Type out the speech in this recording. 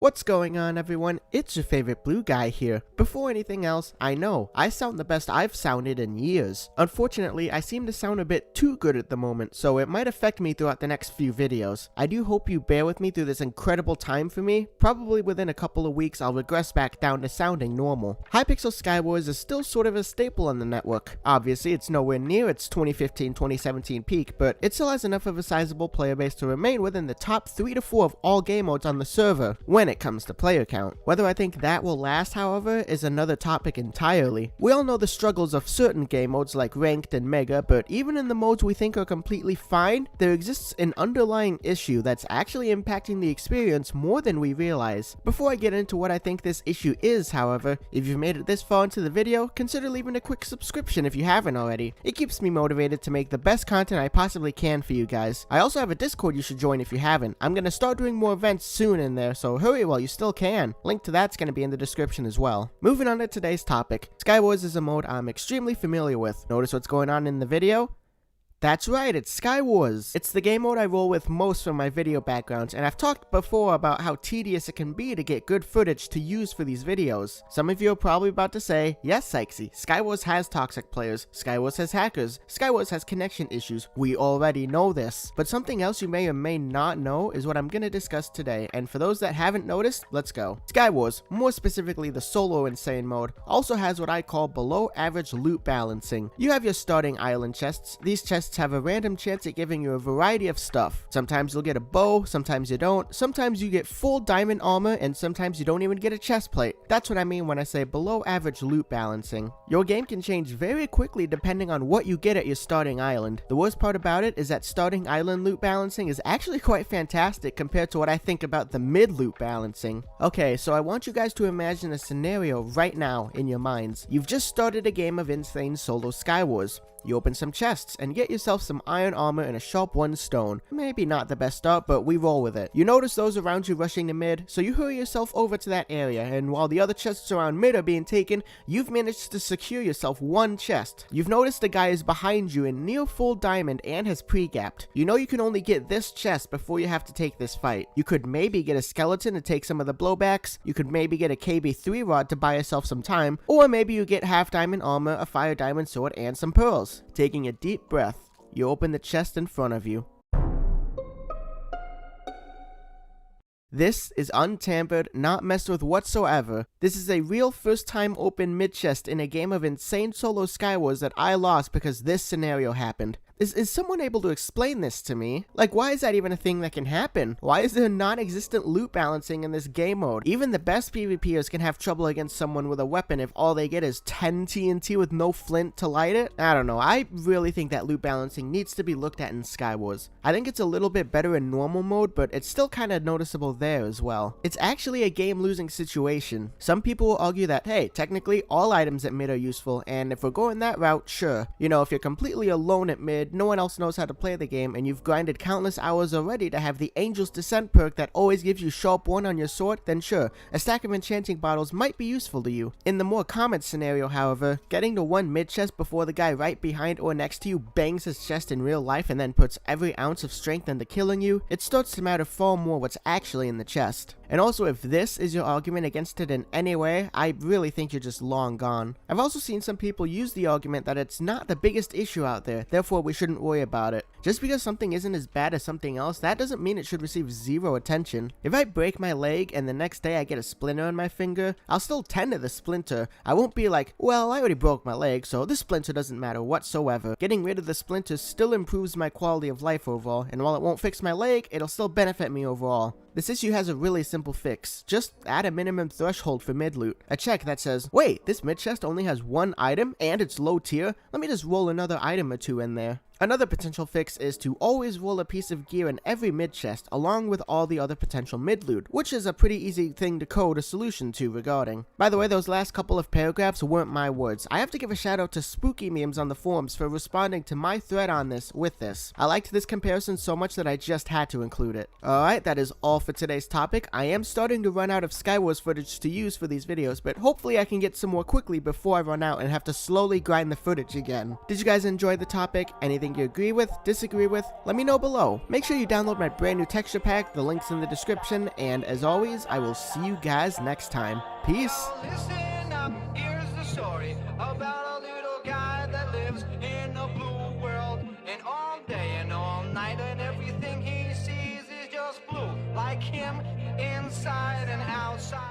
What's going on, everyone? It's your favorite blue guy here. Before anything else, I know, I sound the best I've sounded in years. Unfortunately, I seem to sound a bit too good at the moment, so it might affect me throughout the next few videos. I do hope you bear with me through this incredible time for me. Probably within a couple of weeks, I'll regress back down to sounding normal. Hypixel Skywars is still sort of a staple on the network. Obviously, it's nowhere near its 2015-2017 peak, but it still has enough of a sizable player base to remain within the top 3 to 4 of all game modes on the server when it comes to player count. Whether I think that will last, however, is another topic entirely. We all know the struggles of certain game modes like Ranked and Mega, but even in the modes we think are completely fine, there exists an underlying issue that's actually impacting the experience more than we realize. Before I get into what I think this issue is, however, if you've made it this far into the video, consider leaving a quick subscription if you haven't already. It keeps me motivated to make the best content I possibly can for you guys. I also have a Discord you should join if you haven't. I'm gonna start doing more events soon in there, so hurry while you still can. Link to that's going to be in the description as well. Moving on to today's topic. Skywars is a mode I'm extremely familiar with. Notice what's going on in the video? That's right, it's Skywars. It's the game mode I roll with most for my video backgrounds, and I've talked before about how tedious it can be to get good footage to use for these videos. Some of you are probably about to say, yes Sykese, Skywars has toxic players, Skywars has hackers, Skywars has connection issues, we already know this. But something else you may or may not know is what I'm going to discuss today, and for those that haven't noticed, let's go. Skywars, more specifically the solo insane mode, also has what I call below average loot balancing. You have your starting island chests. These chests have a random chance at giving you a variety of stuff. Sometimes you'll get a bow, sometimes you don't, sometimes you get full diamond armor, and sometimes you don't even get a chest plate. That's what I mean when I say below average loot balancing. Your game can change very quickly depending on what you get at your starting island. The worst part about it is that starting island loot balancing is actually quite fantastic compared to what I think about the mid loot balancing. Okay, so I want you guys to imagine a scenario right now in your minds. You've just started a game of insane solo Skywars. You open some chests and get yourself some iron armor and a sharp 1 stone. Maybe not the best start, but we roll with it. You notice those around you rushing to mid, so you hurry yourself over to that area, and while the other chests around mid are being taken, you've managed to secure yourself 1 chest. You've noticed the guy is behind you in near full diamond and has pre-gapped. You know you can only get this chest before you have to take this fight. You could maybe get a skeleton to take some of the blowbacks, you could maybe get a KB3 rod to buy yourself some time, or maybe you get half diamond armor, a fire diamond sword, and some pearls. Taking a deep breath, you open the chest in front of you. This is untampered, not messed with whatsoever. This is a real first time open mid chest in a game of insane solo Skywars that I lost because this scenario happened. Is someone able to explain this to me? Like, why is that even a thing that can happen? Why is there non-existent loot balancing in this game mode? Even the best PvPers can have trouble against someone with a weapon if all they get is 10 TNT with no flint to light it. I don't know, I really think that loot balancing needs to be looked at in Skywars. I think it's a little bit better in normal mode, but it's still kind of noticeable there as well. It's actually a game-losing situation. Some people will argue that, hey, technically all items at mid are useful, and if we're going that route, sure. You know, if you're completely alone at mid, no one else knows how to play the game, and you've grinded countless hours already to have the Angel's Descent perk that always gives you sharp 1 on your sword, then sure, a stack of enchanting bottles might be useful to you. In the more common scenario, however, getting to 1 mid chest before the guy right behind or next to you bangs his chest in real life and then puts every ounce of strength into killing you, it starts to matter far more what's actually in the chest. And also, if this is your argument against it in any way, I really think you're just long gone. I've also seen some people use the argument that it's not the biggest issue out there, therefore we shouldn't worry about it. Just because something isn't as bad as something else, that doesn't mean it should receive 0 attention. If I break my leg and the next day I get a splinter on my finger, I'll still tend to the splinter. I won't be like, well, I already broke my leg, so this splinter doesn't matter whatsoever. Getting rid of the splinter still improves my quality of life overall, and while it won't fix my leg, it'll still benefit me overall. This issue has a really simple fix. Just add a minimum threshold for mid loot. A check that says, wait, this mid chest only has 1 item and it's low tier? Let me just roll another item or 2 in there. Another potential fix is to always roll a piece of gear in every mid chest along with all the other potential mid loot, which is a pretty easy thing to code a solution to regarding. By the way, those last couple of paragraphs weren't my words. I have to give a shout out to Spooky Memes on the forums for responding to my thread on this with this. I liked this comparison so much that I just had to include it. Alright, that is all for today's topic. I am starting to run out of Skywars footage to use for these videos, but hopefully I can get some more quickly before I run out and have to slowly grind the footage again. Did you guys enjoy the topic? Anything anything you agree with, disagree with, let me know below. Make sure you download my brand new texture pack, the link's in the description, and as always, I will see you guys next time. Peace! Listen up, here's the story about a little guy that lives in a blue world. And all day and all night, and everything he sees is just blue, like him inside and outside.